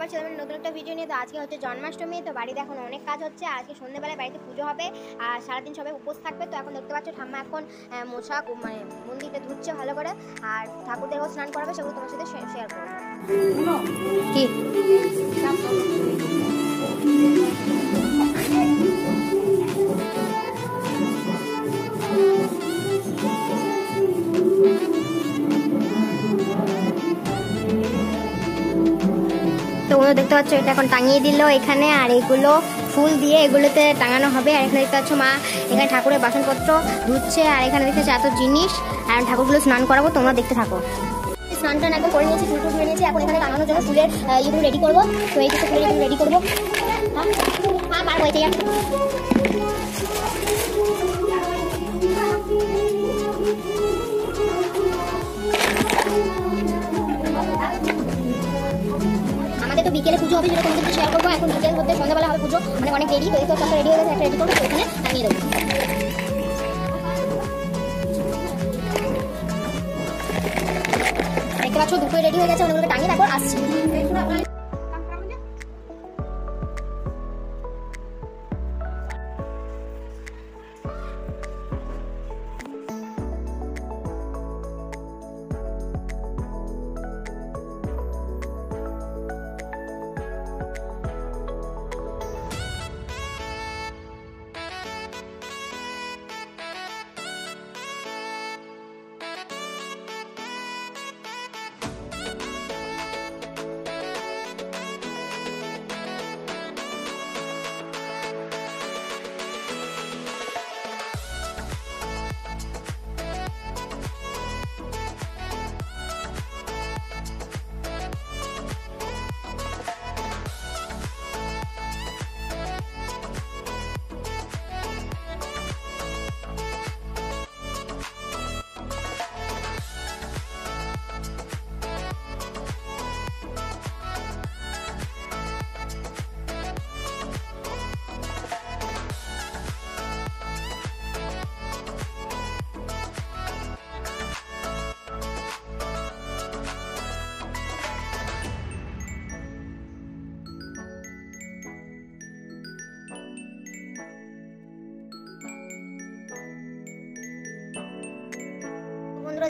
আবার চলে নতুন একটা ভিডিও নিয়ে। তো আজকে হচ্ছে জন্মাষ্টমী, তো বাড়িতে এখন অনেক কাজ হচ্ছে। আজকে সন্ধ্যেবেলায় বাড়িতে পুজো হবে আর সারাদিন সবাই উপোস থাকবে। তো এখন দেখতে পাচ্ছ ঠাম্মা এখন মোছা মানে মন্দিরটা ধুচ্ছে ভালো করে, আর ঠাকুরদেরও স্নান করাবে, সেগুলো তোমার সাথে শেয়ার করবো। কি তো ওগুলো দেখতে পাচ্ছ, এটা এখন টাঙিয়ে দিল এখানে, আর এগুলো ফুল দিয়ে এগুলোতে টাঙানো হবে। আর এখানে দেখতে পাচ্ছ মা এখানে ঠাকুরের বাসনপত্র ধুচ্ছে, আর এখানে দেখতে পাচ্ছ এত জিনিস, আর ঠাকুরগুলো স্নান করাবো, তোমরা দেখতে থাকো। স্নান টান একদম করে নিয়েছি, ফুল টুল ধরে নিয়েছি, এখন এখানে টাঙানোর জন্য ফুলের ইয়েগুলো রেডি করবো। তো এই কিছু ফুলের এগুলো রেডি করবো। হ্যাঁ পারবো, এটাই আমাদের তো বিকেলে পুজো হবে, যেটা তোমাদের শেয়ার করবো। এখন বিকেল হতে সন্ধ্যাবেলা হবে পুজো, মানে অনেক রেডি। তো এই তো একটা রেডি হয়ে গেছে, একটা রেডি করবো, তো এখানে টাঙিয়ে দেবো। দেখতে পাচ্ছ দুটোই রেডি হয়ে গেছে, অনেকগুলো টাঙিয়ে তারপর আসছি।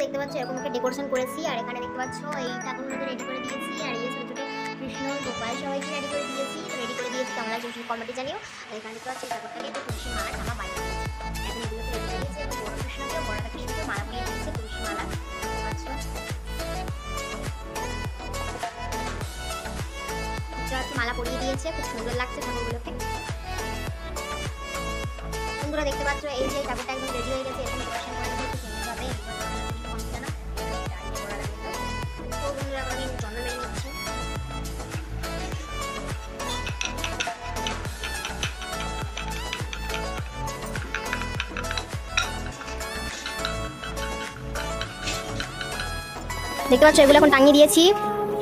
দেখতে পাচ্ছ এরকম একটা ডেকোরেশন করেছি, আর এখানে দেখতে পাচ্ছ এই ঠাকুরগুলোকে রেডি করে দিয়েছি, আর এই ছোট ছোট কৃষ্ণ গোপাল সবাইকে রেডি করে দিয়েছি। কেমন লাগছে কমেন্টে জানিও। আর এখানে দেখতে পাচ্ছ এই ঠাকুরটাকে একটু তুলসী মালা ঠামা বাইরে দিয়েছে, এখন এগুলোকে রেডি করে দিয়েছে। এবং বড় কৃষ্ণকে বড় কৃষ্ণকে মালা পরিয়ে দিচ্ছে তুলসী মালা। দেখতে পাচ্ছ মালা পরিয়ে দিয়েছে, খুব সুন্দর লাগছে ঠাকুরগুলোকে। বন্ধুরা দেখতে পাচ্ছ এই যে ঠাকুরটা একদম রেডি হয়ে গেছে, এখানে ডেকোরেশন করে দিয়েছে খুব সুন্দরভাবে। দেখতে পাচ্ছ এগুলো এখন টাঙিয়ে দিয়েছি,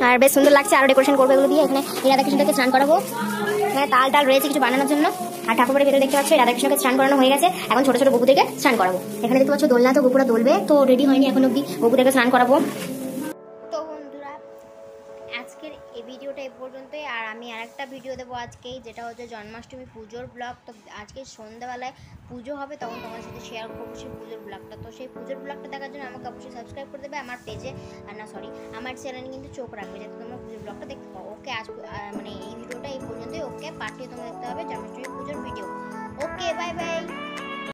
আর বেশ সুন্দর লাগছে। আরো ডেকোরেশন করবো এগুলো দিয়ে। এখানে রাধাকৃষ্ণকে স্নান করাবো, এখানে তাল রয়েছে কিছু বানানোর জন্য। আর ঠাকুরের ভেতরে দেখতে পাচ্ছ রাধাকৃষ্ণকে স্নান করানো হয়ে গেছে, এখন ছোট ছোট গোপুদেরকে স্নান করাবো। এখানে দেখতে পাচ্ছ দোলনা, তো গোপুরা দোলবে, তো রেডি হয়নি এখন অব্দি, গোপুদেরকে স্নান করাবো। তো বন্ধুরা আজকের এই ভিডিওটা এই পর্যন্তই, আর আমি আরেকটা ভিডিও দেবো আজকেই, যেটা হচ্ছে জন্মাষ্টমী পুজোর ব্লগ। তো আজকে সন্ধ্যাবেলায় পুজো হবে, তখন তোমার সাথে শেয়ার করবো সেই পুজোর ব্লগটা। তো সেই পুজোর ব্লগটা দেখার জন্য আমাকে অবশ্যই সাবস্ক্রাইব করে দেবে আমার পেজে, আমার চ্যানেলে কিন্তু চোখ রাখবে, যাতে তোমরা পুজোর ব্লগটা দেখতে পাও। ওকে, আজ মানে এই ভিডিওটা এই পর্যন্তই। ওকে, পার্ট 2 তোমরা দেখতে হবে জন্মাষ্টমী পুজোর ভিডিও।